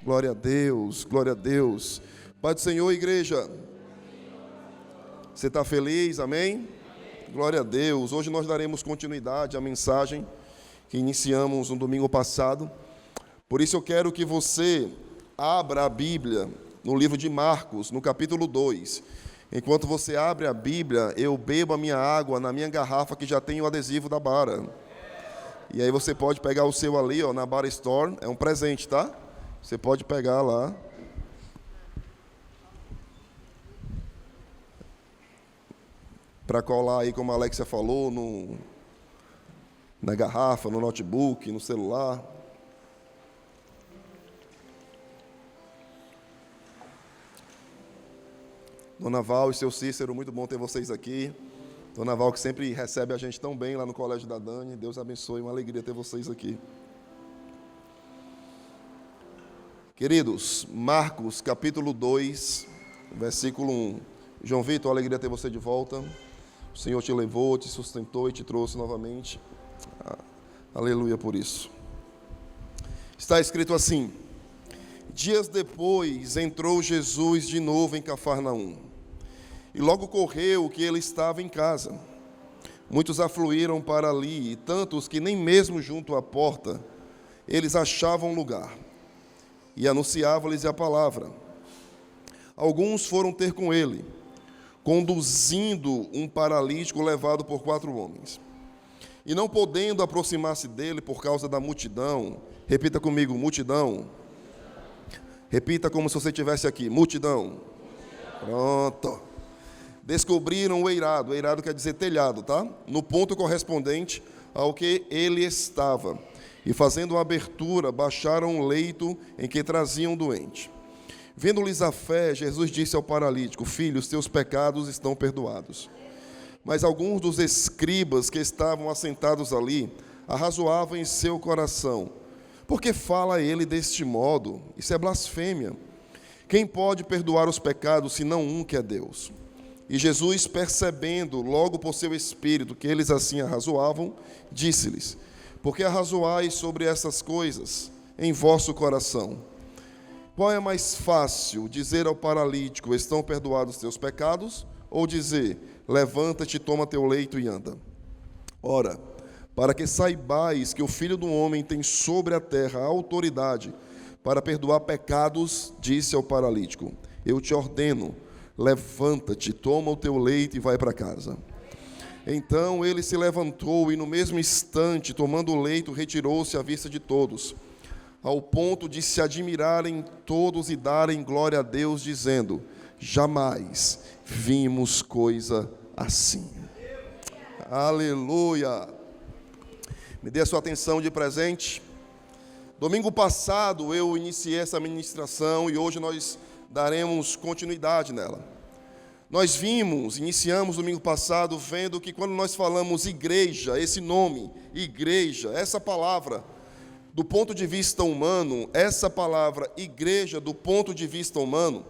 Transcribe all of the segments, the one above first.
Glória a Deus, glória a Deus. Pai do Senhor, igreja. Você está feliz? Amém? Glória a Deus. Hoje nós daremos continuidade à mensagem que iniciamos no domingo passado. Por isso eu quero que você abra a Bíblia no livro de Marcos, no capítulo 2. Enquanto você abre a Bíblia, eu bebo a minha água na minha garrafa que já tem o adesivo da Bara. E aí você pode pegar o seu ali, ó, na Bara Store. É um presente, tá? Você pode pegar lá. Para colar aí, como a Alexia falou, na garrafa, no notebook, no celular. Dona Val e seu Cícero, muito bom ter vocês aqui. Dona Val, que sempre recebe a gente tão bem lá no Colégio da Dani. Deus abençoe, uma alegria ter vocês aqui. Queridos, Marcos, capítulo 2, versículo 1. João Vitor, alegria ter você de volta. O Senhor te levou, te sustentou e te trouxe novamente. Aleluia por isso. Está escrito assim: dias depois entrou Jesus de novo em Cafarnaum. E logo correu que ele estava em casa. Muitos afluíram para ali, e tantos que nem mesmo junto à porta eles achavam lugar. E anunciava-lhes a palavra. Alguns foram ter com ele, conduzindo um paralítico levado por 4 homens. E não podendo aproximar-se dele por causa da multidão, repita comigo, multidão. Repita como se você estivesse aqui, multidão. Pronto. Descobriram o eirado. O eirado quer dizer telhado, tá? No ponto correspondente ao que ele estava. E fazendo uma abertura, baixaram o leito em que traziam o doente. Vendo-lhes a fé, Jesus disse ao paralítico: filho, os teus pecados estão perdoados. Mas alguns dos escribas que estavam assentados ali arrazoavam em seu coração: por que fala ele deste modo? Isso é blasfêmia. Quem pode perdoar os pecados, senão um, que é Deus? E Jesus, percebendo logo por seu espírito que eles assim arrazoavam, disse-lhes: por que arrazoais sobre essas coisas em vosso coração? Qual é mais fácil, dizer ao paralítico: estão perdoados os teus pecados, ou dizer: levanta-te, toma teu leito e anda? Ora, para que saibais que o Filho do Homem tem sobre a terra a autoridade para perdoar pecados, disse ao paralítico: eu te ordeno, levanta-te, toma o teu leito e vai para casa. Então ele se levantou e no mesmo instante, tomando o leito, retirou-se à vista de todos, ao ponto de se admirarem todos e darem glória a Deus, dizendo: jamais vimos coisa assim. Aleluia! Me dê a sua atenção de presente. Domingo passado eu iniciei essa ministração e hoje nós daremos continuidade nela. Nós iniciamos domingo passado vendo que quando nós falamos igreja, esse nome, igreja, essa palavra, do ponto de vista humano, essa palavra igreja, do ponto de vista humano,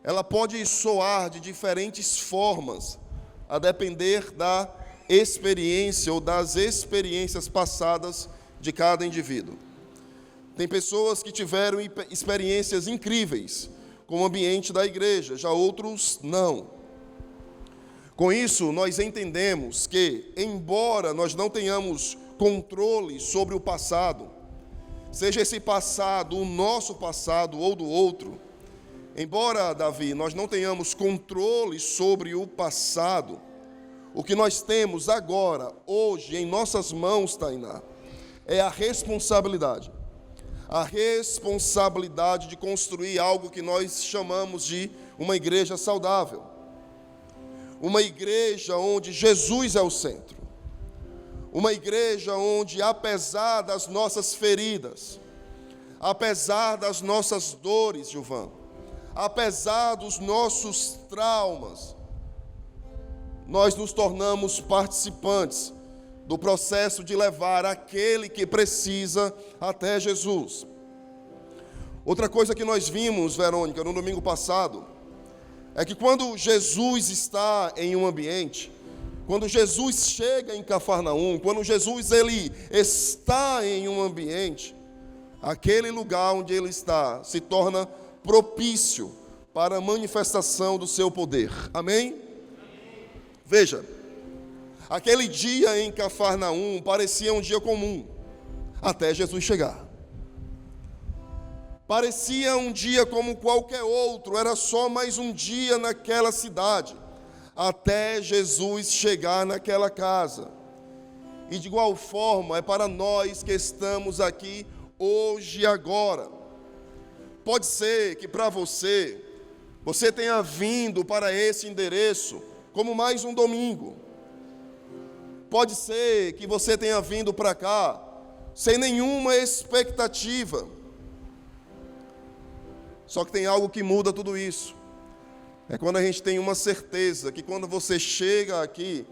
ela pode soar de diferentes formas, a depender da experiência ou das experiências passadas de cada indivíduo. Tem pessoas que tiveram experiências incríveis com o ambiente da igreja, já outros não. Com isso, nós entendemos que, embora nós não tenhamos controle sobre o passado, seja esse passado o nosso passado ou do outro, embora, Davi, nós não tenhamos controle sobre o passado, o que nós temos agora, hoje, em nossas mãos, Tainá, é a responsabilidade de construir algo que nós chamamos de uma igreja saudável. Uma igreja onde Jesus é o centro. Uma igreja onde, apesar das nossas feridas, apesar das nossas dores, Gilvan, apesar dos nossos traumas, nós nos tornamos participantes do processo de levar aquele que precisa até Jesus. Outra coisa que nós vimos, Verônica, no domingo passado, é que quando Jesus está em um ambiente, quando Jesus chega em Cafarnaum, quando Jesus ele está em um ambiente, aquele lugar onde ele está se torna propício para a manifestação do seu poder. Amém? Veja, aquele dia em Cafarnaum parecia um dia comum, até Jesus chegar. Parecia um dia como qualquer outro, era só mais um dia naquela cidade, até Jesus chegar naquela casa. E de igual forma é para nós que estamos aqui hoje e agora. Pode ser que para você tenha vindo para esse endereço como mais um domingo. Pode ser que você tenha vindo para cá sem nenhuma expectativa. Só que tem algo que muda tudo isso. É quando a gente tem uma certeza que quando você chega aqui,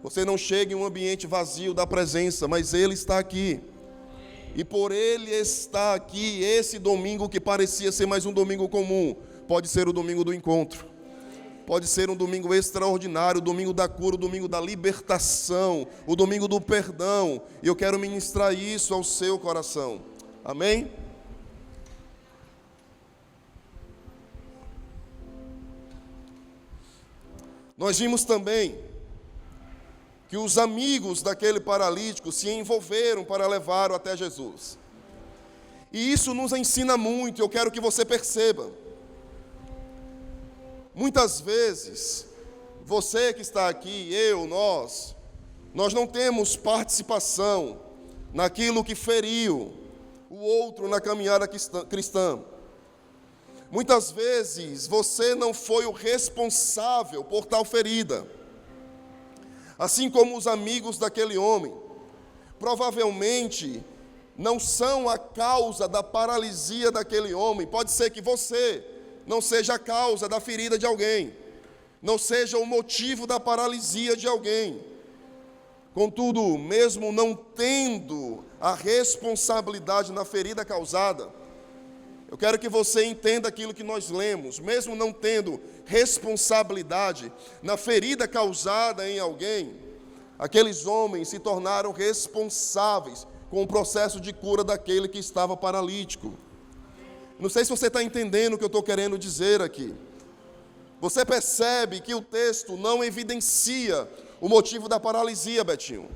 você não chega em um ambiente vazio da presença, mas Ele está aqui. E por Ele estar aqui, esse domingo que parecia ser mais um domingo comum, pode ser o domingo do encontro. Pode ser um domingo extraordinário, o domingo da cura, o domingo da libertação, o domingo do perdão. E eu quero ministrar isso ao seu coração. Amém? Nós vimos também que os amigos daquele paralítico se envolveram para levá-lo até Jesus. E isso nos ensina muito, eu quero que você perceba. Muitas vezes, você que está aqui, nós não temos participação naquilo que feriu o outro na caminhada cristã. Muitas vezes, você não foi o responsável por tal ferida. Assim como os amigos daquele homem, provavelmente não são a causa da paralisia daquele homem. Pode ser que você não seja a causa da ferida de alguém, não seja o motivo da paralisia de alguém. Contudo, mesmo não tendo a responsabilidade na ferida causada, eu quero que você entenda aquilo que nós lemos. Mesmo não tendo responsabilidade na ferida causada em alguém, aqueles homens se tornaram responsáveis com o processo de cura daquele que estava paralítico. Não sei se você está entendendo o que eu estou querendo dizer aqui. Você percebe que o texto não evidencia o motivo da paralisia, Betinho.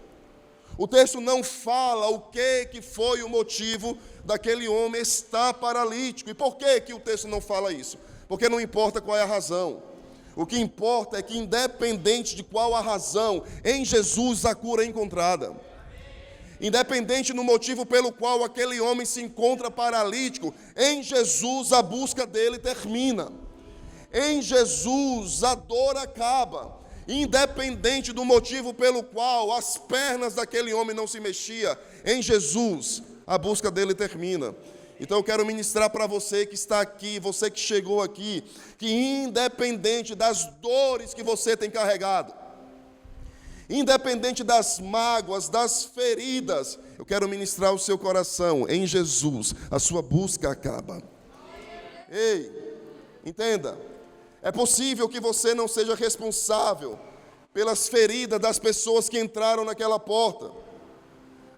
O texto não fala o que foi o motivo daquele homem estar paralítico. E por que o texto não fala isso? Porque não importa qual é a razão. O que importa é que, independente de qual a razão, em Jesus a cura é encontrada. Independente do motivo pelo qual aquele homem se encontra paralítico, em Jesus a busca dele termina. Em Jesus a dor acaba. Independente do motivo pelo qual as pernas daquele homem não se mexiam, em Jesus a busca dele termina. Então eu quero ministrar para você que está aqui, você que chegou aqui, que independente das dores que você tem carregado, independente das mágoas, das feridas, eu quero ministrar o seu coração. Em Jesus a sua busca acaba. Ei, entenda. É possível que você não seja responsável pelas feridas das pessoas que entraram naquela porta.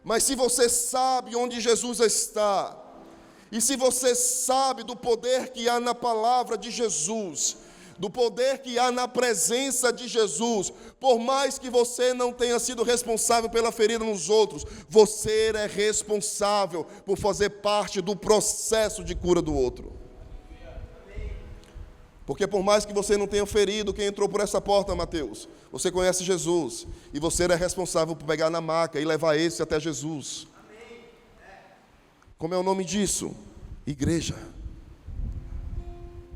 Mas se você sabe onde Jesus está, e se você sabe do poder que há na palavra de Jesus, do poder que há na presença de Jesus, por mais que você não tenha sido responsável pela ferida nos outros, você é responsável por fazer parte do processo de cura do outro. Porque por mais que você não tenha ferido quem entrou por essa porta, Mateus, você conhece Jesus, e você é responsável por pegar na maca e levar esse até Jesus. Como é o nome disso? Igreja.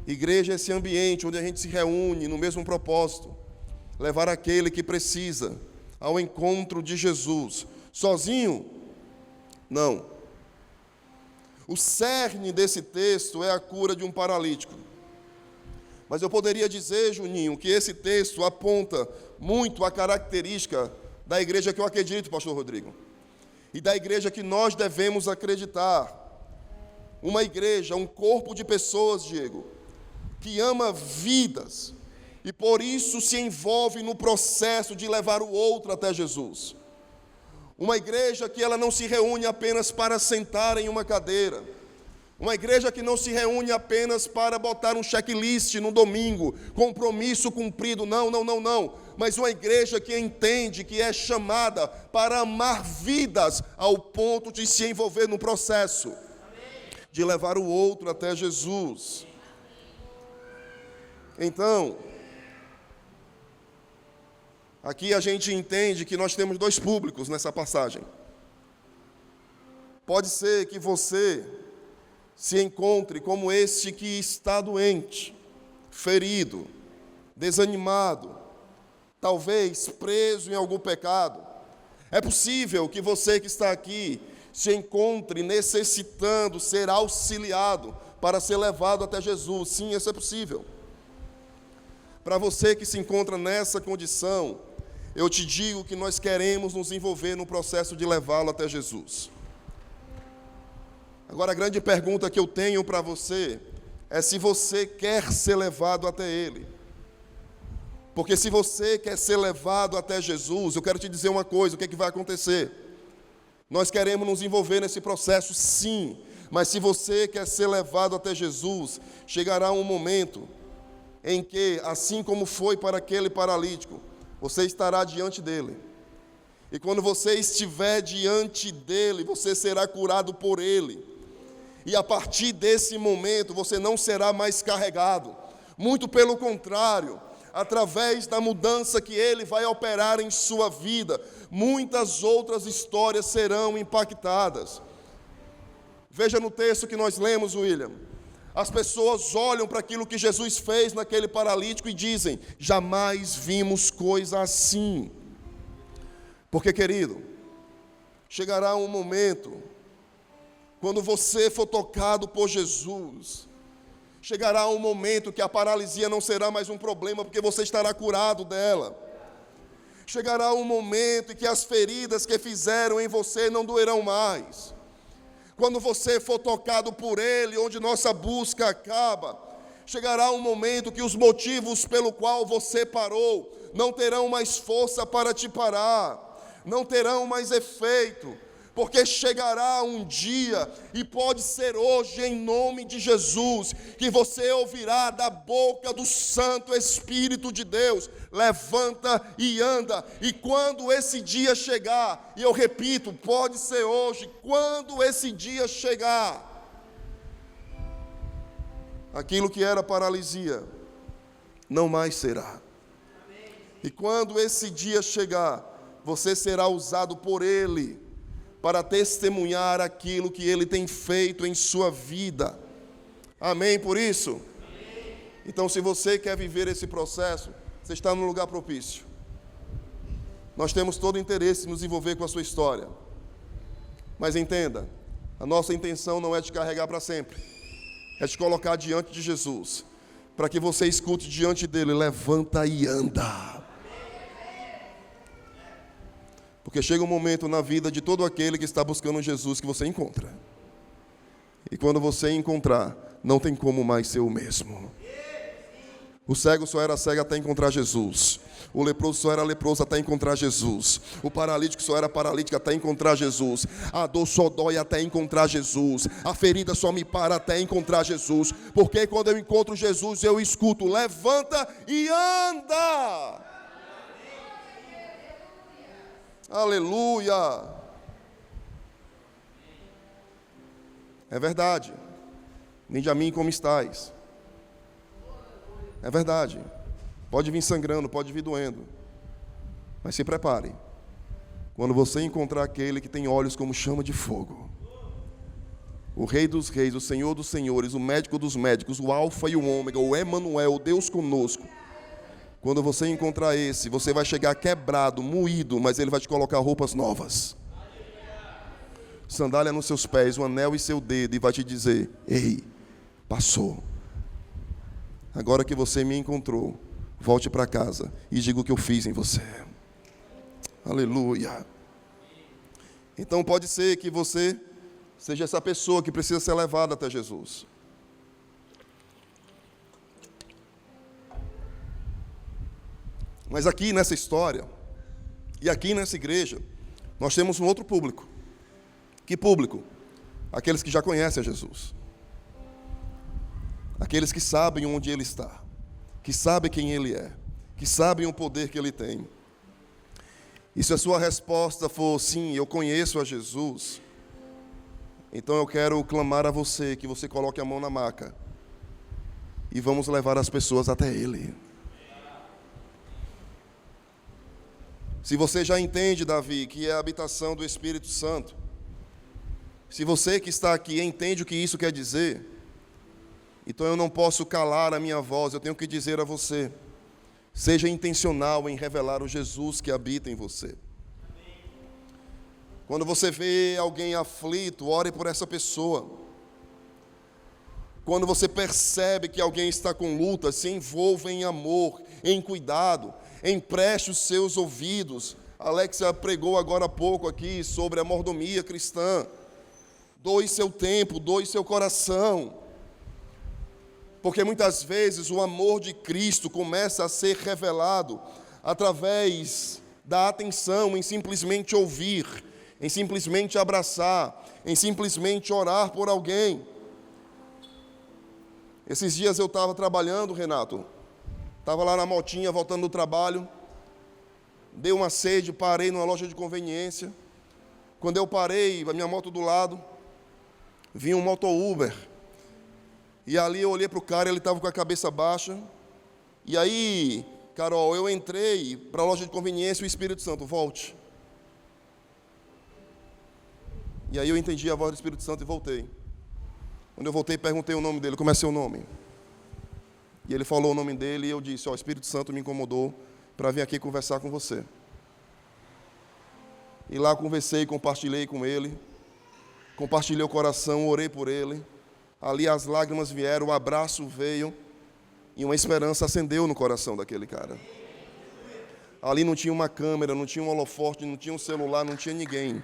Igreja é esse ambiente onde a gente se reúne no mesmo propósito, levar aquele que precisa ao encontro de Jesus. Sozinho? Não. O cerne desse texto é a cura de um paralítico. Mas eu poderia dizer, Juninho, que esse texto aponta muito a característica da igreja que eu acredito, pastor Rodrigo, e da igreja que nós devemos acreditar. Uma igreja, um corpo de pessoas, Diego, que ama vidas e por isso se envolve no processo de levar o outro até Jesus. Uma igreja que ela não se reúne apenas para sentar em uma cadeira. Uma igreja que não se reúne apenas para botar um checklist no domingo, compromisso cumprido, não. Mas uma igreja que entende que é chamada para amar vidas ao ponto de se envolver no processo, de levar o outro até Jesus. Então, aqui a gente entende que nós temos dois públicos nessa passagem. Pode ser que você se encontre como este que está doente, ferido, desanimado, talvez preso em algum pecado. É possível que você que está aqui se encontre necessitando ser auxiliado para ser levado até Jesus. Sim, isso é possível. Para você que se encontra nessa condição, eu te digo que nós queremos nos envolver no processo de levá-lo até Jesus. Agora, a grande pergunta que eu tenho para você é se você quer ser levado até Ele. Porque se você quer ser levado até Jesus, eu quero te dizer uma coisa, o que é que vai acontecer? Nós queremos nos envolver nesse processo, sim, mas se você quer ser levado até Jesus, chegará um momento em que, assim como foi para aquele paralítico, você estará diante dele. E quando você estiver diante dele, você será curado por ele. E a partir desse momento, você não será mais carregado. Muito pelo contrário, através da mudança que ele vai operar em sua vida, muitas outras histórias serão impactadas. Veja no texto que nós lemos, William. As pessoas olham para aquilo que Jesus fez naquele paralítico e dizem: jamais vimos coisa assim. Porque, querido, chegará um momento, quando você for tocado por Jesus, chegará um momento que a paralisia não será mais um problema, porque você estará curado dela. Chegará um momento em que as feridas que fizeram em você não doerão mais. Quando você for tocado por Ele, onde nossa busca acaba, chegará um momento que os motivos pelo qual você parou não terão mais força para te parar, não terão mais efeito, porque chegará um dia, e pode ser hoje em nome de Jesus, que você ouvirá da boca do Santo Espírito de Deus: levanta e anda. E quando esse dia chegar, e eu repito, pode ser hoje, quando esse dia chegar, aquilo que era paralisia não mais será. E quando esse dia chegar, você será usado por Ele para testemunhar aquilo que Ele tem feito em sua vida. Amém por isso? Amém. Então, se você quer viver esse processo, você está num lugar propício. Nós temos todo o interesse em nos envolver com a sua história. Mas entenda, a nossa intenção não é te carregar para sempre, é te colocar diante de Jesus, para que você escute diante dele: levanta e anda. Porque chega um momento na vida de todo aquele que está buscando Jesus que você encontra. E quando você encontrar, não tem como mais ser o mesmo. O cego só era cego até encontrar Jesus. O leproso só era leproso até encontrar Jesus. O paralítico só era paralítico até encontrar Jesus. A dor só dói até encontrar Jesus. A ferida só me para até encontrar Jesus. Porque quando eu encontro Jesus, eu escuto: levanta e anda. Aleluia! É verdade. Vinde a mim como estais. É verdade. Pode vir sangrando, pode vir doendo. Mas se prepare. Quando você encontrar aquele que tem olhos como chama de fogo, o Rei dos Reis, o Senhor dos Senhores, o Médico dos Médicos, o Alfa e o Ômega, o Emanuel, o Deus conosco. Quando você encontrar esse, você vai chegar quebrado, moído, mas ele vai te colocar roupas novas. Sandália nos seus pés, um anel em seu dedo, e vai te dizer: ei, passou. Agora que você me encontrou, volte para casa e diga o que eu fiz em você. Aleluia. Então pode ser que você seja essa pessoa que precisa ser levada até Jesus. Mas aqui nessa história, e aqui nessa igreja, Nós temos um outro público. Que público? Aqueles que já conhecem a Jesus. Aqueles que sabem onde Ele está, que sabem quem Ele é, que sabem o poder que Ele tem. E se a sua resposta for sim, eu conheço a Jesus, então eu quero clamar a você que você coloque a mão na maca e vamos levar as pessoas até Ele. Se você já entende, Davi, que é a habitação do Espírito Santo, se você que está aqui entende o que isso quer dizer, então eu não posso calar a minha voz, eu tenho que dizer a você, seja intencional em revelar o Jesus que habita em você. Quando você vê alguém aflito, ore por essa pessoa. Quando você percebe que alguém está com luta, se envolva em amor, em cuidado, empreste os seus ouvidos. Alexia pregou agora há pouco aqui sobre a mordomia cristã. Doe seu tempo, doe seu coração. Porque muitas vezes o amor de Cristo começa a ser revelado através da atenção em simplesmente ouvir, em simplesmente abraçar, em simplesmente orar por alguém. Esses dias eu estava trabalhando, Renato, estava lá na motinha, voltando do trabalho, dei uma sede, parei numa loja de conveniência. Quando eu parei, a minha moto do lado, vinha um moto-Uber. E ali eu olhei para o cara, ele estava com a cabeça baixa. E aí, Carol, eu entrei para a loja de conveniência e o Espírito Santo, volte. E aí eu entendi a voz do Espírito Santo e voltei. Quando eu voltei, perguntei o nome dele, como é seu nome? E ele falou o nome dele e eu disse, o Espírito Santo me incomodou para vir aqui conversar com você. E lá conversei, compartilhei com ele, compartilhei o coração, orei por ele. Ali as lágrimas vieram, o abraço veio e uma esperança acendeu no coração daquele cara. Ali não tinha uma câmera, não tinha um holofote, não tinha um celular, não tinha ninguém.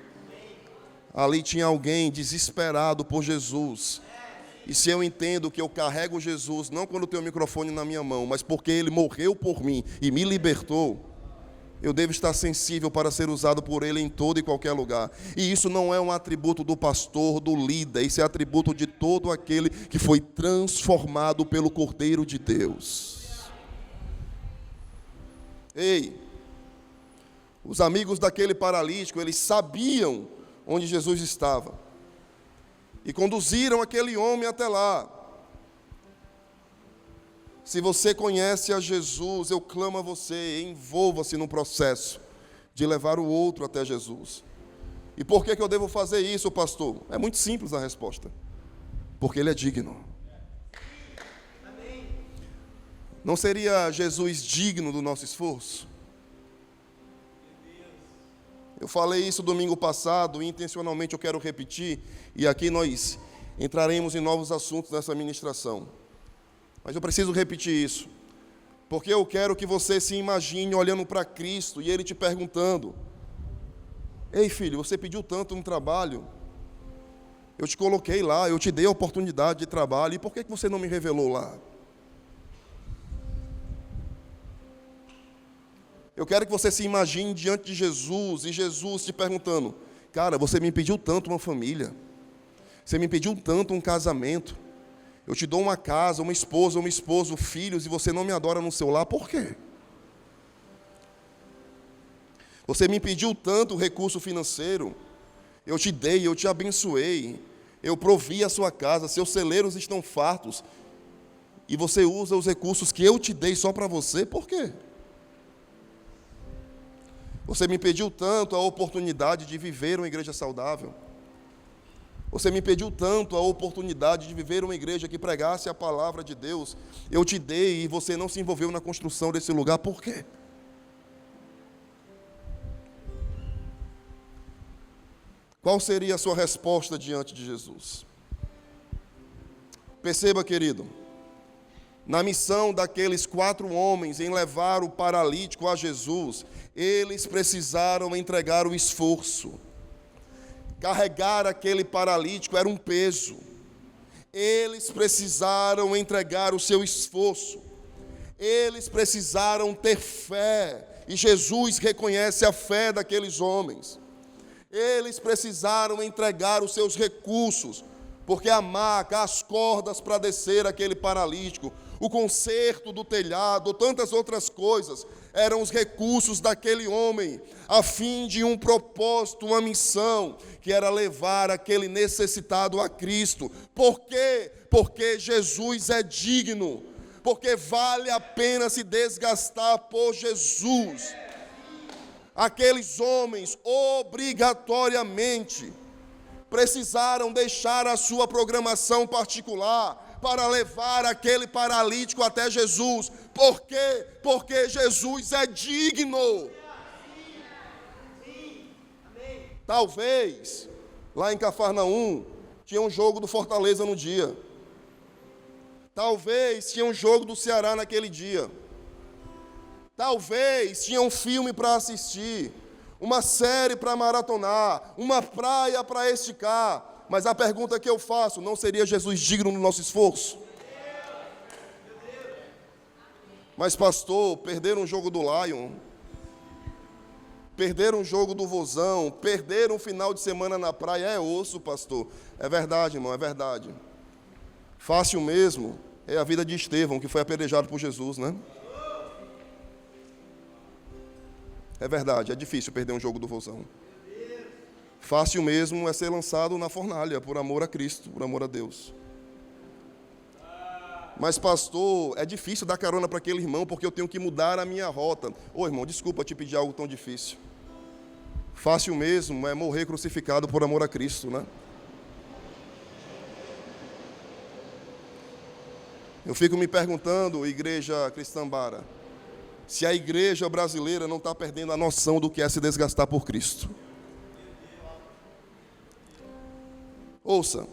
Ali tinha alguém desesperado por Jesus. E se eu entendo que eu carrego Jesus, não quando tenho o microfone na minha mão, mas porque Ele morreu por mim e me libertou, eu devo estar sensível para ser usado por Ele em todo e qualquer lugar. E isso não é um atributo do pastor, do líder, isso é atributo de todo aquele que foi transformado pelo Cordeiro de Deus. Ei, os amigos daquele paralítico, eles sabiam onde Jesus estava. E conduziram aquele homem até lá. Se você conhece a Jesus, eu clamo a você, envolva-se no processo de levar o outro até Jesus. E por que eu devo fazer isso, pastor? É muito simples a resposta. Porque Ele é digno. Não seria Jesus digno do nosso esforço? Eu falei isso domingo passado e intencionalmente eu quero repetir, e aqui nós entraremos em novos assuntos nessa ministração. Mas eu preciso repetir isso, porque eu quero que você se imagine olhando para Cristo e Ele te perguntando: ei filho, você pediu tanto no trabalho, eu te coloquei lá, eu te dei a oportunidade de trabalho, e por que você não me revelou lá? Eu quero que você se imagine diante de Jesus, e Jesus te perguntando: cara, você me pediu tanto uma família, você me pediu tanto um casamento, eu te dou uma casa, uma esposa, um esposo, filhos, e você não me adora no seu lar, por quê? Você me pediu tanto recurso financeiro, eu te dei, eu te abençoei, eu provi a sua casa, seus celeiros estão fartos, e você usa os recursos que eu te dei só para você, por quê? Você me pediu tanto a oportunidade de viver uma igreja saudável. Você me pediu tanto a oportunidade de viver uma igreja que pregasse a palavra de Deus. Eu te dei e você não se envolveu na construção desse lugar. Por quê? Qual seria a sua resposta diante de Jesus? Perceba, querido, na missão daqueles 4 homens em levar o paralítico a Jesus, eles precisaram entregar o esforço. Carregar aquele paralítico era um peso. Eles precisaram entregar o seu esforço. Eles precisaram ter fé. E Jesus reconhece a fé daqueles homens. Eles precisaram entregar os seus recursos, porque a maca, as cordas para descer aquele paralítico, o conserto do telhado, tantas outras coisas, eram os recursos daquele homem, a fim de um propósito, uma missão, que era levar aquele necessitado a Cristo. Por quê? Porque Jesus é digno, porque vale a pena se desgastar por Jesus. Aqueles homens, obrigatoriamente, precisaram deixar a sua programação particular para levar aquele paralítico até Jesus. Por quê? Porque Jesus é digno. Talvez, lá em Cafarnaum, tinha um jogo do Fortaleza no dia. Talvez tinha um jogo do Ceará naquele dia. Talvez tinha um filme para assistir, uma série para maratonar, uma praia para esticar. Mas a pergunta que eu faço, não seria Jesus digno do nosso esforço? Mas pastor, perderam o jogo do Lion, perderam o jogo do Vozão, perderam o final de semana na praia, é osso, pastor. É verdade, irmão, é verdade. Fácil mesmo é a vida de Estevão, que foi apedrejado por Jesus, né? É verdade, é difícil perder um jogo do Vozão. Fácil mesmo é ser lançado na fornalha, por amor a Cristo, por amor a Deus. Mas pastor, é difícil dar carona para aquele irmão, porque eu tenho que mudar a minha rota. Ô irmão, desculpa te pedir algo tão difícil. Fácil mesmo é morrer crucificado por amor a Cristo, né? Eu fico me perguntando, igreja Cristã Bara, se a igreja brasileira não está perdendo a noção do que é se desgastar por Cristo. Ouça,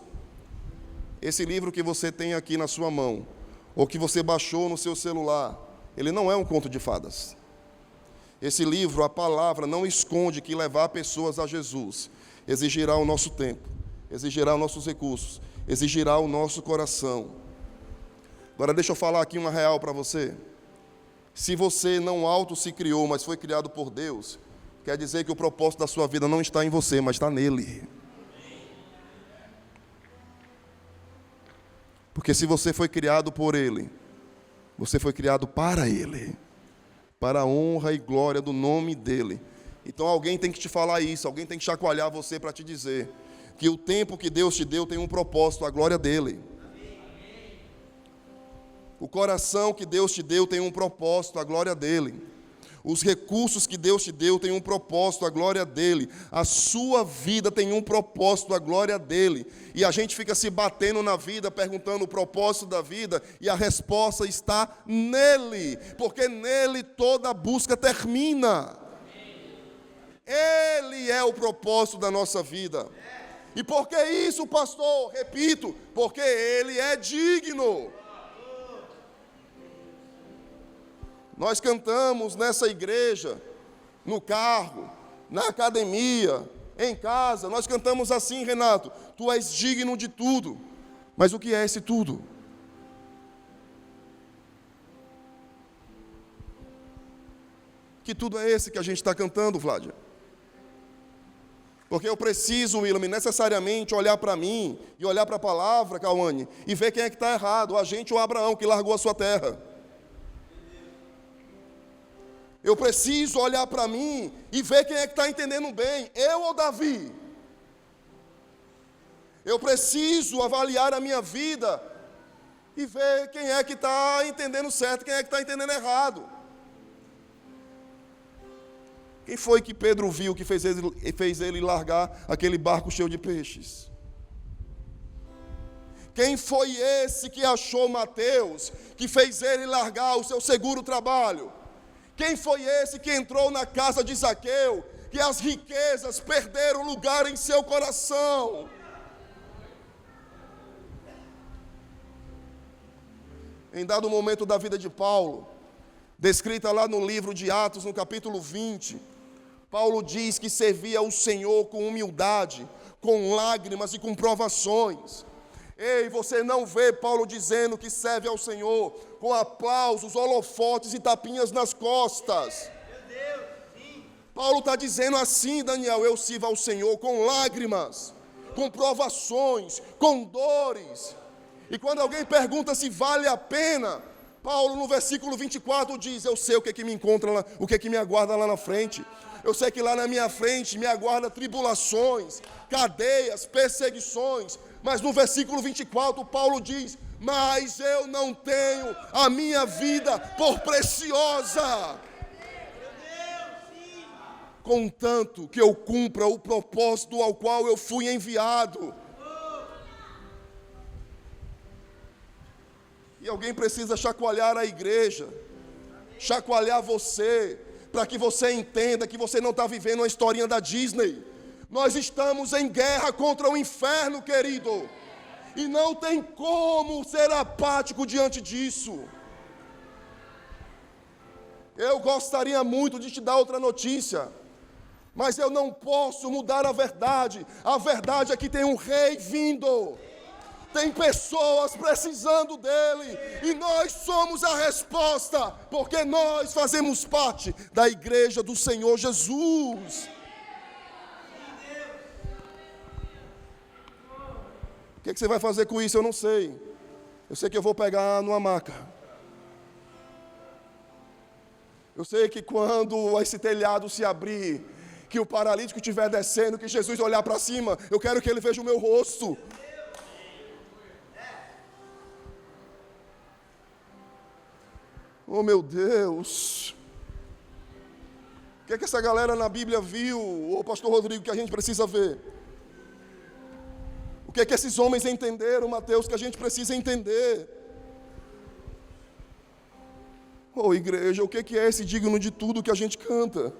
esse livro que você tem aqui na sua mão, ou que você baixou no seu celular, ele não é um conto de fadas. Esse livro, a palavra, não esconde que levar pessoas a Jesus exigirá o nosso tempo, exigirá os nossos recursos, exigirá o nosso coração. Agora deixa eu falar aqui uma real para você. Se você não auto se criou, mas foi criado por Deus, quer dizer que o propósito da sua vida não está em você, mas está nele. Porque se você foi criado por Ele, você foi criado para Ele, para a honra e glória do nome dEle. Então alguém tem que te falar isso, alguém tem que chacoalhar você para te dizer que o tempo que Deus te deu tem um propósito, a glória dEle. O coração que Deus te deu tem um propósito, a glória dEle. Os recursos que Deus te deu têm um propósito, a glória dEle. A sua vida tem um propósito, a glória dEle. E a gente fica se batendo na vida, perguntando o propósito da vida, e a resposta está nele, porque nele toda a busca termina. Ele é o propósito da nossa vida. E por que isso, pastor? Repito, porque Ele é digno. Nós cantamos nessa igreja, no carro, na academia, em casa. Nós cantamos assim, Renato: Tu és digno de tudo. Mas o que é esse tudo? Que tudo é esse que a gente está cantando, Vládia? Porque eu preciso, William, necessariamente olhar para mim e olhar para a palavra, Cauane, e ver quem é que está errado, a gente ou Abraão, que largou a sua terra. Eu preciso olhar para mim e ver quem é que está entendendo bem, eu ou Davi. Eu preciso avaliar a minha vida e ver quem é que está entendendo certo, quem é que está entendendo errado. Quem foi que Pedro viu que fez ele largar aquele barco cheio de peixes? Quem foi esse que achou Mateus, que fez ele largar o seu seguro trabalho? Quem foi esse que entrou na casa de Zaqueu, que as riquezas perderam lugar em seu coração? Em dado momento da vida de Paulo, descrita lá no livro de Atos, no capítulo 20, Paulo diz que servia ao Senhor com humildade, com lágrimas e com provações. Ei, você não vê Paulo dizendo que serve ao Senhor com aplausos, holofotes e tapinhas nas costas. Paulo está dizendo assim, Daniel: eu sirvo ao Senhor com lágrimas, com provações, com dores. E quando alguém pergunta se vale a pena, Paulo no versículo 24 diz: eu sei o que me encontra lá, o que me aguarda lá na frente. Eu sei que lá na minha frente me aguarda tribulações, cadeias, perseguições. Mas no versículo 24 Paulo diz: mas eu não tenho a minha vida por preciosa, contanto que eu cumpra o propósito ao qual eu fui enviado. E alguém precisa chacoalhar a igreja, chacoalhar você, para que você entenda que você não está vivendo uma historinha da Disney. Nós estamos em guerra contra o inferno, querido, e não tem como ser apático diante disso. Eu gostaria muito de te dar outra notícia, mas eu não posso mudar a verdade. A verdade é que tem um rei vindo, tem pessoas precisando dele, e nós somos a resposta, porque nós fazemos parte da igreja do Senhor Jesus. O que você vai fazer com isso? Eu não sei. Eu sei que eu vou pegar numa maca. Eu sei que quando esse telhado se abrir, que o paralítico estiver descendo, que Jesus olhar para cima, eu quero que ele veja o meu rosto. Oh, meu Deus! O que é que essa galera na Bíblia viu, ô pastor Rodrigo, que a gente precisa ver? O que é que esses homens entenderam, Mateus, que a gente precisa entender? Oh, igreja, o que é esse digno de tudo que a gente canta?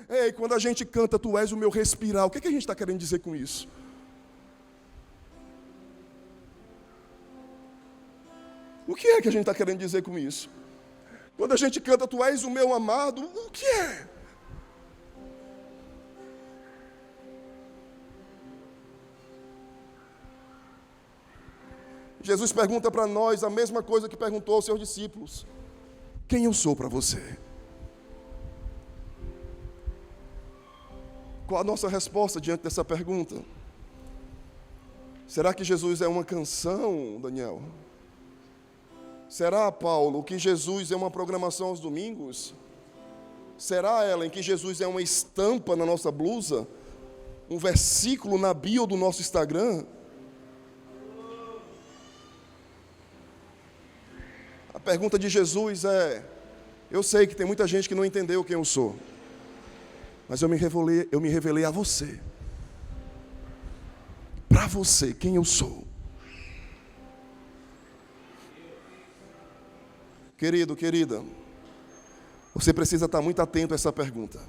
Ei, quando a gente canta, tu és o meu respirar, o que é que a gente está querendo dizer com isso? O que é que a gente está querendo dizer com isso? Quando a gente canta, tu és o meu amado, o que é? Jesus pergunta para nós a mesma coisa que perguntou aos seus discípulos: quem eu sou para você? Qual a nossa resposta diante dessa pergunta? Será que Jesus é uma canção, Daniel? Será, Paulo, que Jesus é uma programação aos domingos? Será, Ellen, que Jesus é uma estampa na nossa blusa? Um versículo na bio do nosso Instagram? A pergunta de Jesus é: eu sei que tem muita gente que não entendeu quem eu sou, mas eu me revelei a você. Para você, quem eu sou? Querido, querida, você precisa estar muito atento a essa pergunta,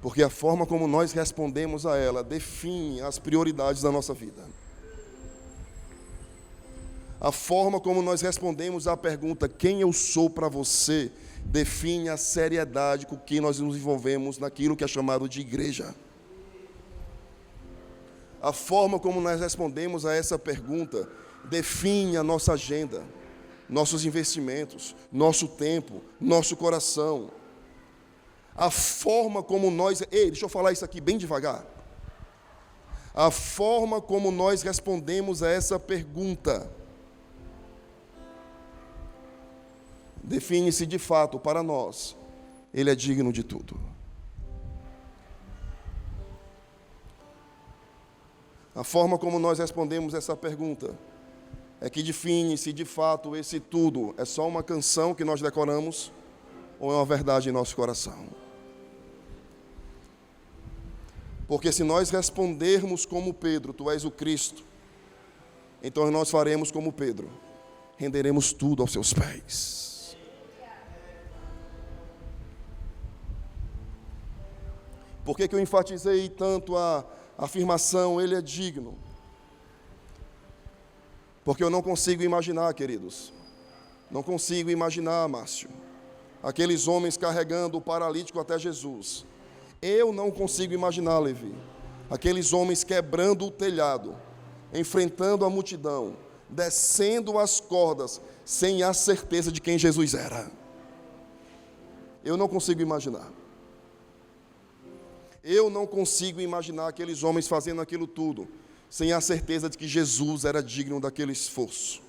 porque a forma como nós respondemos a ela define as prioridades da nossa vida. A forma como nós respondemos à pergunta, quem eu sou para você, define a seriedade com que nós nos envolvemos naquilo que é chamado de igreja. A forma como nós respondemos a essa pergunta define a nossa agenda, nossos investimentos, nosso tempo, nosso coração. A forma como nós... Ei, deixa eu falar isso aqui bem devagar. A forma como nós respondemos a essa pergunta define se de fato, para nós, Ele é digno de tudo. A forma como nós respondemos essa pergunta é que define se de fato esse tudo é só uma canção que nós decoramos ou é uma verdade em nosso coração. Porque se nós respondermos como Pedro, tu és o Cristo, então nós faremos como Pedro, renderemos tudo aos seus pés. Por que eu enfatizei tanto a afirmação, Ele é digno? Porque eu não consigo imaginar, queridos, não consigo imaginar, Márcio, aqueles homens carregando o paralítico até Jesus. Eu não consigo imaginar, Levi, aqueles homens quebrando o telhado, enfrentando a multidão, descendo as cordas, sem a certeza de quem Jesus era. Eu não consigo imaginar. Eu não consigo imaginar aqueles homens fazendo aquilo tudo, sem a certeza de que Jesus era digno daquele esforço.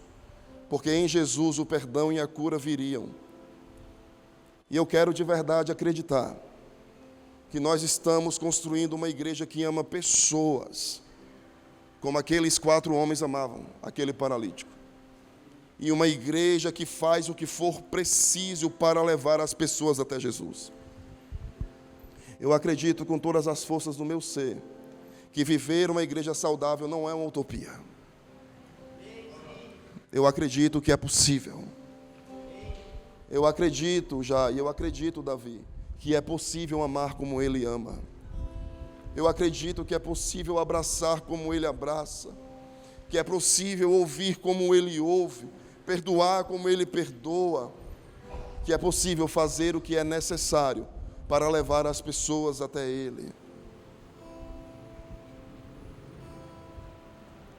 Porque em Jesus o perdão e a cura viriam. E eu quero de verdade acreditar que nós estamos construindo uma igreja que ama pessoas, como aqueles 4 homens amavam aquele paralítico. E uma igreja que faz o que for preciso para levar as pessoas até Jesus. Eu acredito com todas as forças do meu ser que viver uma igreja saudável não é uma utopia. Eu acredito que é possível. Eu acredito, Davi, que é possível amar como Ele ama. Eu acredito que é possível abraçar como Ele abraça, que é possível ouvir como Ele ouve, perdoar como Ele perdoa, que é possível fazer o que é necessário para levar as pessoas até Ele.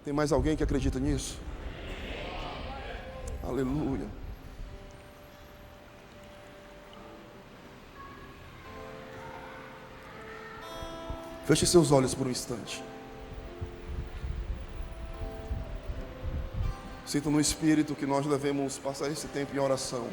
Tem mais alguém que acredita nisso? Aleluia. Feche seus olhos por um instante. Sinto no Espírito que nós devemos passar esse tempo em oração.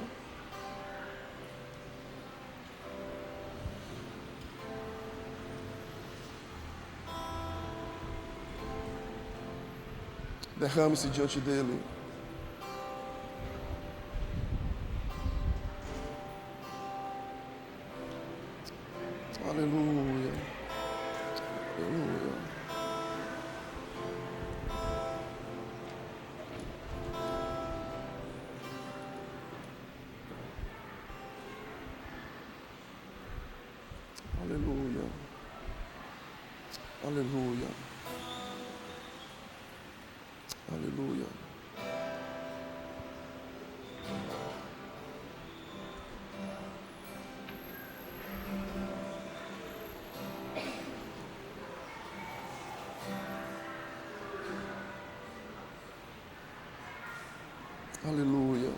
Derrame-se diante dEle. Aleluia. Aleluia. Aleluia. Aleluia. Aleluia. Aleluia.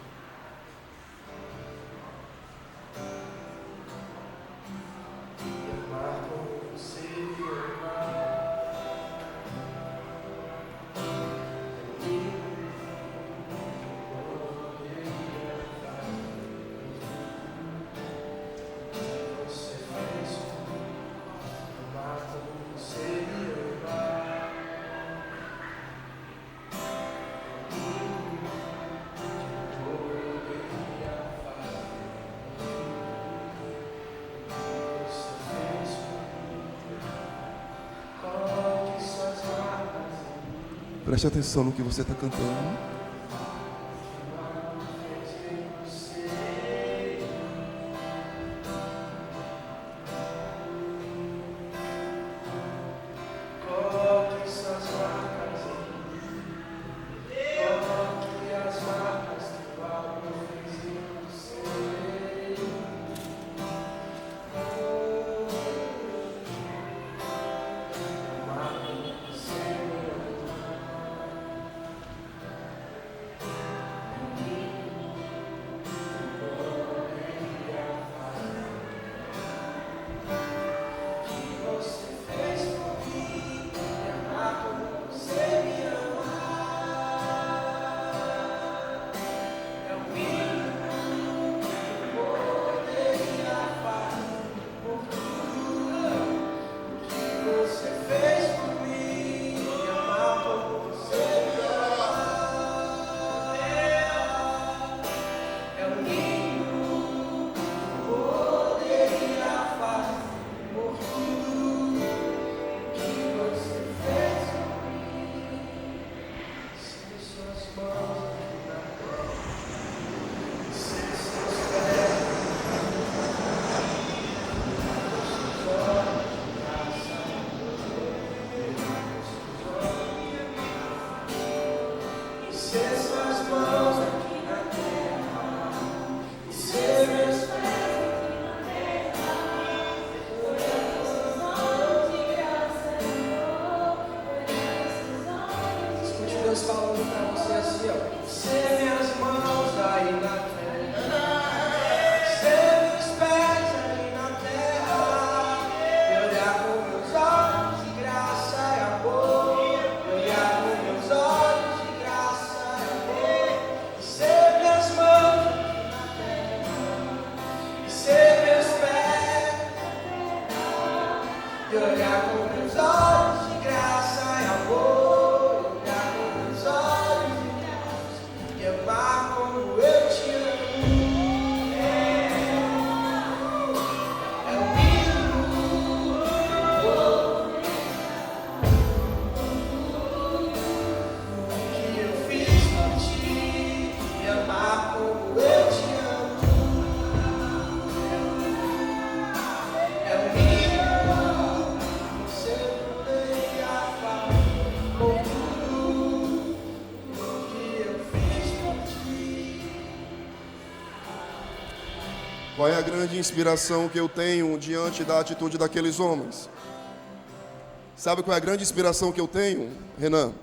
Preste atenção no que você está cantando. Qual é a grande inspiração que eu tenho diante da atitude daqueles homens? Sabe qual é a grande inspiração que eu tenho, Renan?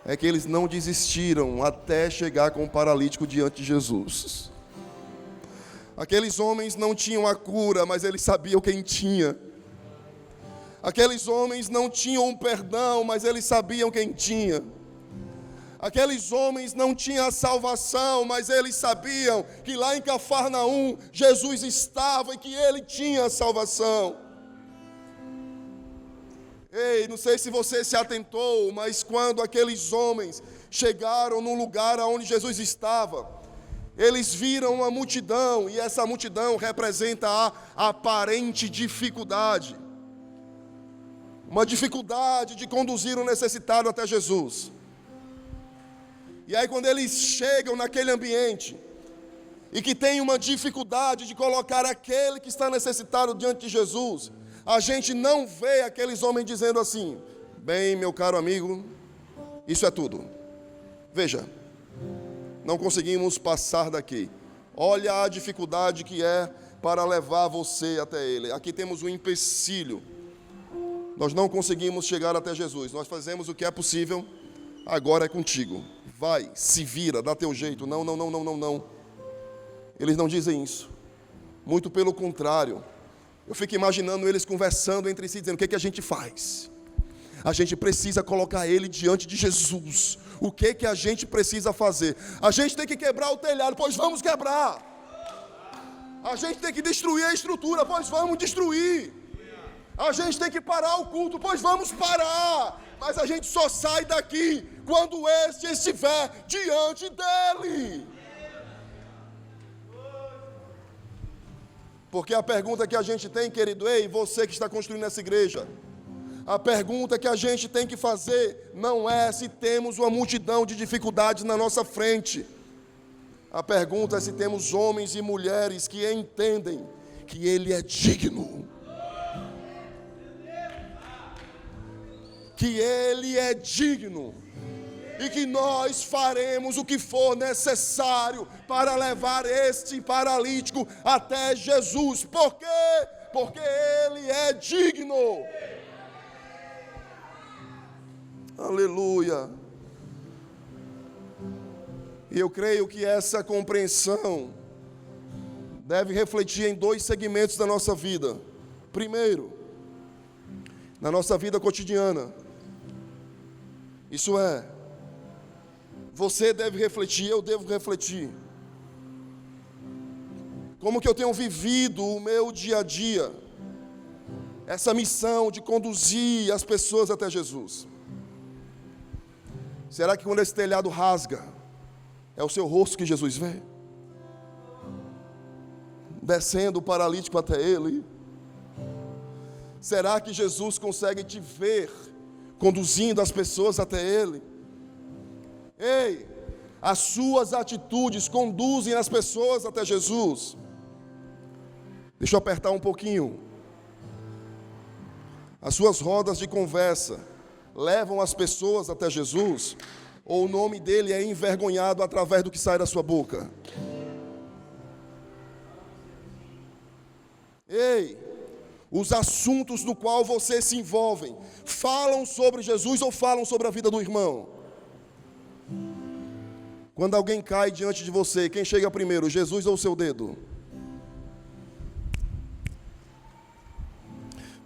É que eles não desistiram até chegar com o paralítico diante de Jesus. Aqueles homens não tinham a cura, mas eles sabiam quem tinha. Aqueles homens não tinham um perdão, mas eles sabiam quem tinha. Aqueles homens não tinham a salvação, mas eles sabiam que lá em Cafarnaum Jesus estava e que ele tinha a salvação. Ei, não sei se você se atentou, mas quando aqueles homens chegaram no lugar onde Jesus estava, eles viram uma multidão, e essa multidão representa a aparente dificuldade. Uma dificuldade de conduzir o necessitado até Jesus. E aí quando eles chegam naquele ambiente, e que tem uma dificuldade de colocar aquele que está necessitado diante de Jesus, a gente não vê aqueles homens dizendo assim: bem, meu caro amigo, isso é tudo. Veja, não conseguimos passar daqui. Olha a dificuldade que é para levar você até Ele. Aqui temos um empecilho. Nós não conseguimos chegar até Jesus. Nós fazemos o que é possível, agora é contigo. Vai, se vira, dá teu jeito. Não, não, não, não, não, não. Eles não dizem isso. Muito pelo contrário. Eu fico imaginando eles conversando entre si, dizendo: o que a gente faz? A gente precisa colocar ele diante de Jesus. O que a gente precisa fazer? A gente tem que quebrar o telhado, pois vamos quebrar. A gente tem que destruir a estrutura, pois vamos destruir. A gente tem que parar o culto, pois vamos parar. Mas a gente só sai daqui quando este estiver diante dele. Porque a pergunta que a gente tem, querido, ei, você que está construindo essa igreja, a pergunta que a gente tem que fazer não é se temos uma multidão de dificuldades na nossa frente. A pergunta é se temos homens e mulheres que entendem que Ele é digno. Que Ele é digno. E que nós faremos o que for necessário para levar este paralítico até Jesus. Por quê? Porque Ele é digno. Aleluia. E eu creio que essa compreensão deve refletir em dois segmentos da nossa vida. Primeiro, na nossa vida cotidiana. Isso é, você deve refletir, eu devo refletir. Como que eu tenho vivido o meu dia a dia? Essa missão de conduzir as pessoas até Jesus. Será que quando esse telhado rasga, é o seu rosto que Jesus vê? Descendo o paralítico até Ele. Será que Jesus consegue te ver conduzindo as pessoas até Ele? Ei, as suas atitudes conduzem as pessoas até Jesus. Deixa eu apertar um pouquinho. As suas rodas de conversa levam as pessoas até Jesus, ou o nome dele é envergonhado através do que sai da sua boca? Ei, os assuntos no qual você se envolve falam sobre Jesus ou falam sobre a vida do irmão? Quando alguém cai diante de você, quem chega primeiro, Jesus ou o seu dedo?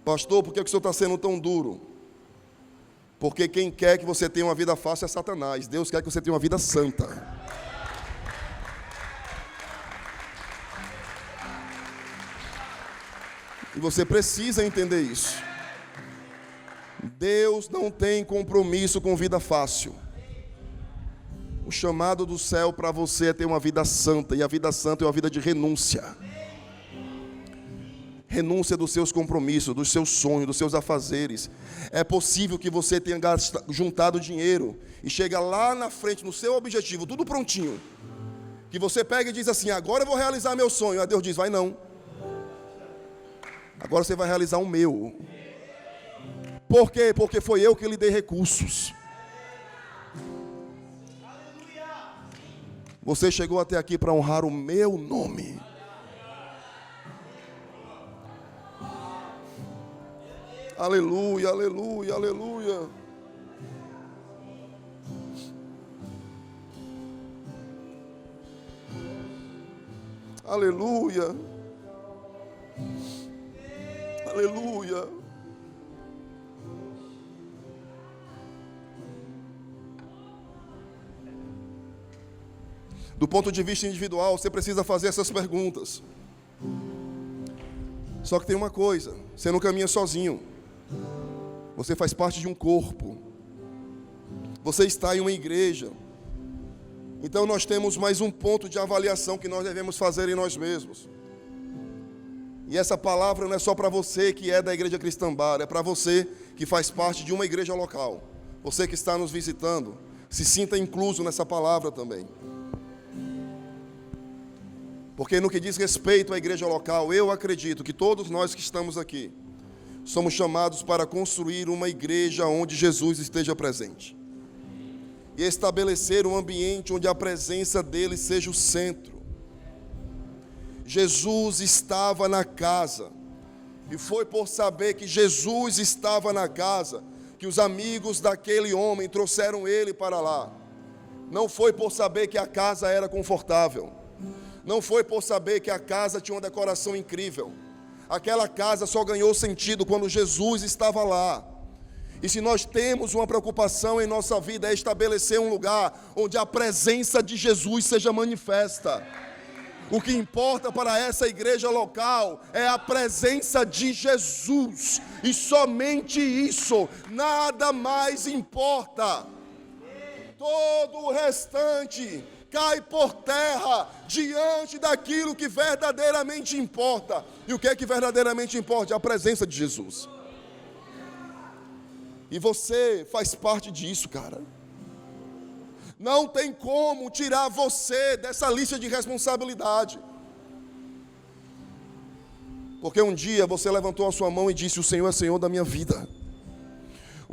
Pastor, por que o senhor está sendo tão duro? Porque quem quer que você tenha uma vida fácil é Satanás. Deus quer que você tenha uma vida santa. E você precisa entender isso. Deus não tem compromisso com vida fácil. O chamado do céu para você é ter uma vida santa. E a vida santa é uma vida de renúncia. Renúncia dos seus compromissos, dos seus sonhos, dos seus afazeres. É possível que você tenha juntado dinheiro e chega lá na frente, no seu objetivo, tudo prontinho. Que você pega e diz assim: agora eu vou realizar meu sonho. Aí Deus diz: vai não. Agora você vai realizar o meu. Por quê? Porque foi eu que lhe dei recursos. Você chegou até aqui para honrar o meu nome. Aleluia, aleluia, aleluia. Aleluia. Aleluia. Do ponto de vista individual, você precisa fazer essas perguntas. Só que tem uma coisa, você não caminha sozinho. Você faz parte de um corpo. Você está em uma igreja. Então nós temos mais um ponto de avaliação que nós devemos fazer em nós mesmos. E essa palavra não é só para você que é da Igreja Cristã Bar, é para você que faz parte de uma igreja local. Você que está nos visitando, se sinta incluso nessa palavra também. Porque no que diz respeito à igreja local, eu acredito que todos nós que estamos aqui somos chamados para construir uma igreja onde Jesus esteja presente. E estabelecer um ambiente onde a presença dele seja o centro. Jesus estava na casa. E foi por saber que Jesus estava na casa que os amigos daquele homem trouxeram ele para lá. Não foi por saber que a casa era confortável. Não foi por saber que a casa tinha uma decoração incrível. Aquela casa só ganhou sentido quando Jesus estava lá. E se nós temos uma preocupação em nossa vida, é estabelecer um lugar onde a presença de Jesus seja manifesta. O que importa para essa igreja local é a presença de Jesus. E somente isso, nada mais importa. Todo o restante cai por terra diante daquilo que verdadeiramente importa. E o que é que verdadeiramente importa? É a presença de Jesus. E você faz parte disso, cara. Não tem como tirar você dessa lista de responsabilidade. Porque um dia você levantou a sua mão e disse: o Senhor é Senhor da minha vida.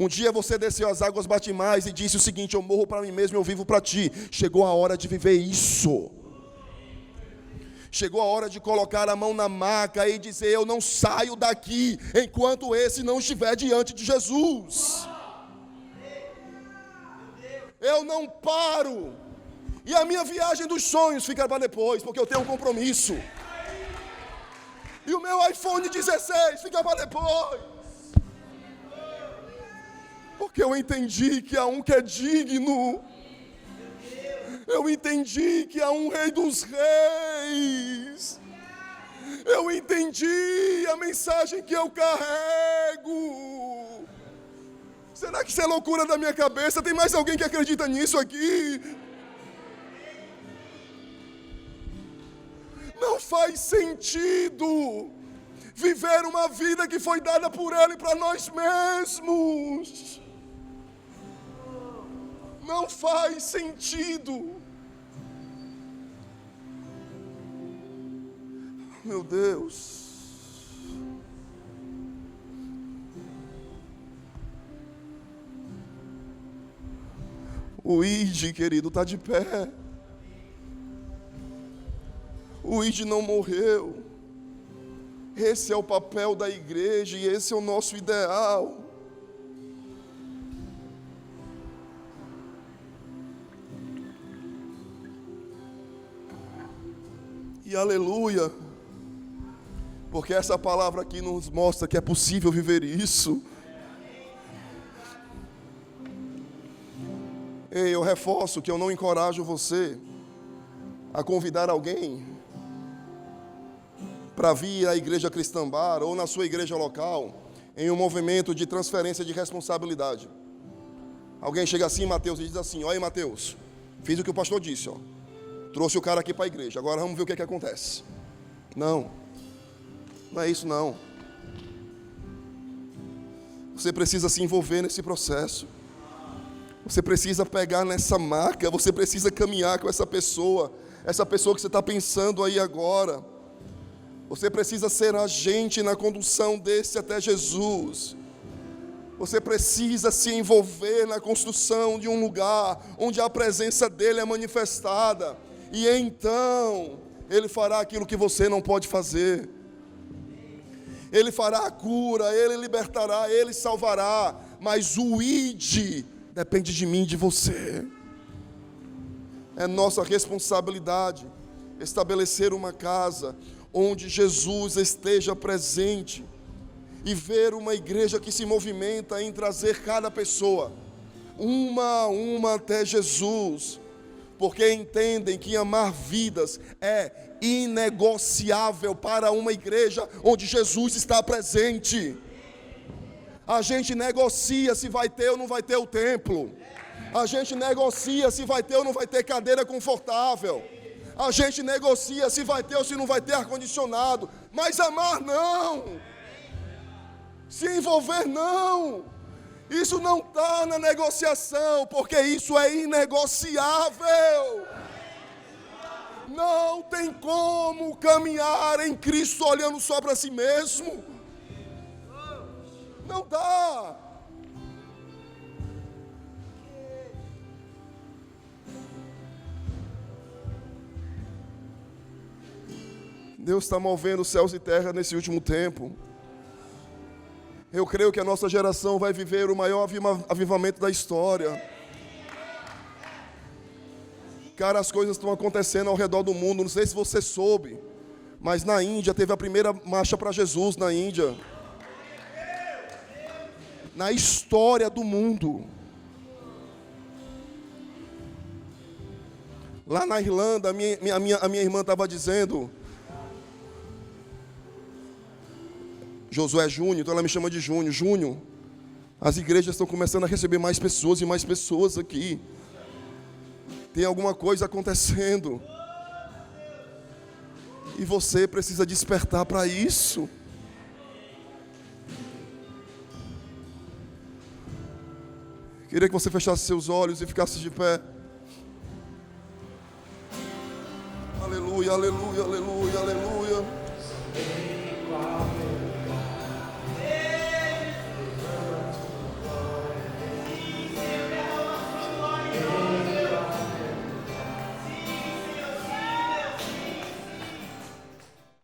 Um dia você desceu as águas batimais e disse o seguinte: eu morro para mim mesmo e eu vivo para ti. Chegou a hora de viver isso. Chegou a hora de colocar a mão na maca e dizer: eu não saio daqui enquanto esse não estiver diante de Jesus. Eu não paro. E a minha viagem dos sonhos fica para depois, porque eu tenho um compromisso. E o meu iPhone 16 fica para depois. Porque eu entendi que há um que é digno. Eu entendi que há um Rei dos Reis. Eu entendi a mensagem que eu carrego. Será que isso é loucura da minha cabeça? Tem mais alguém que acredita nisso aqui? Não faz sentido viver uma vida que foi dada por Ele para nós mesmos. Não faz sentido. Meu Deus. O ID, querido, está de pé. O ID não morreu. Esse é o papel da igreja e esse é o nosso ideal. E aleluia, porque essa palavra aqui nos mostra que é possível viver isso. Ei, eu reforço que eu não encorajo você a convidar alguém para vir à Igreja Cristã Bar ou na sua igreja local em um movimento de transferência de responsabilidade. Alguém chega assim, Mateus, e diz assim: olha, Mateus, fiz o que o pastor disse, ó. Trouxe o cara aqui para a igreja, agora vamos ver o que é que acontece. Não, não é isso não. Você precisa se envolver nesse processo. Você precisa pegar nessa marca, você precisa caminhar com essa pessoa que você está pensando aí agora. Você precisa ser agente na condução desse até Jesus. Você precisa se envolver na construção de um lugar onde a presença dele é manifestada. E então, ele fará aquilo que você não pode fazer. Ele fará a cura, Ele libertará, Ele salvará. Mas o ide depende de mim e de você. É nossa responsabilidade estabelecer uma casa onde Jesus esteja presente e ver uma igreja que se movimenta em trazer cada pessoa, uma a uma até Jesus, porque entendem que amar vidas é inegociável para uma igreja onde Jesus está presente. A gente negocia se vai ter ou não vai ter o templo. A gente negocia se vai ter ou não vai ter cadeira confortável. A gente negocia se vai ter ou se não vai ter ar-condicionado. Mas amar não. Se envolver não. Isso não está na negociação, porque isso é inegociável. Não tem como caminhar em Cristo olhando só para si mesmo. Não dá. Deus está movendo céus e terra nesse último tempo. Eu creio que a nossa geração vai viver o maior avivamento da história. Cara, as coisas estão acontecendo ao redor do mundo. Não sei se você soube, mas na Índia teve a primeira marcha para Jesus na Índia. Na história do mundo. Lá na Irlanda, a minha irmã estava dizendo, Josué Júnior, então ela me chama de Júnior. Júnior, as igrejas estão começando a receber mais pessoas e mais pessoas aqui. Tem alguma coisa acontecendo. E você precisa despertar para isso. Queria que você fechasse seus olhos e ficasse de pé. Aleluia, aleluia, aleluia, aleluia.